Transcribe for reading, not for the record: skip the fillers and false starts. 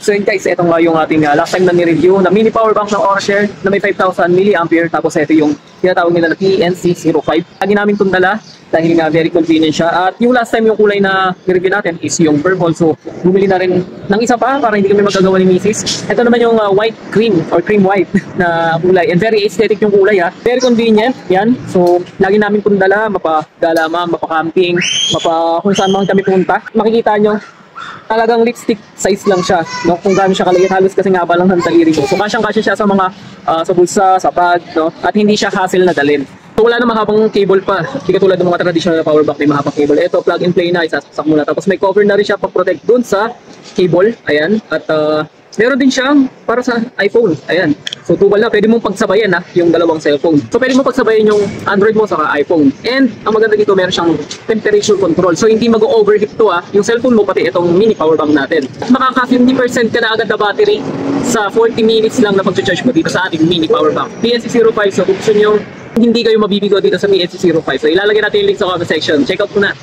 So yun guys, ito nga yung ating last time na ni-review na mini power bank ng Aurashare na may 5,000 mAh. Tapos ito yung tinatawag nila na PNC05. Lagi namin itong dala dahil nga very convenient siya. At yung last time yung kulay na ni-review natin is yung purple. So bumili na rin ng isa pa para hindi kami magagawa ni Mrs. Ito naman yung white cream or cream white na kulay. And very aesthetic yung kulay ha. Very convenient. Yan. So lagi namin itong dala. Mapa-galama, mapa-camping, kung saan man kami punta. Makikita nyo. Talagang lipstick size lang siya, no? Kung gaano siya kaliit, halos kasi nga ba lang ng taliri mo. So kasyang-kasya siya sa mga sa bulsa, sa bag, no? At hindi siya hassle na dalhin. So wala na mahabang cable pa. Hindi katulad ng mga traditional na power bank may mahabang cable. Ito plug and play na, isasaksak mo na. Tapos may cover na rin siya pag-protect dun sa cable. Ayan. At meron din siyang para sa iPhone. Ayan. So tubal na, pwede mong pagsabayan yung dalawang cellphone. So pwede mong pagsabayan yung Android mo sa iPhone. And ang maganda dito, meron siyang temperature control. So hindi mag-overheat to yung cellphone mo pati itong mini power bank natin. Makaka 50% ka na agad na battery sa 40 minutes lang na pag-charge mo dito sa ating mini power bank. PNC05. So kung gusto nyo hindi kayo mabibigo dito sa PNC05. So ilalagay natin yung link sa comment section. Check out mo na.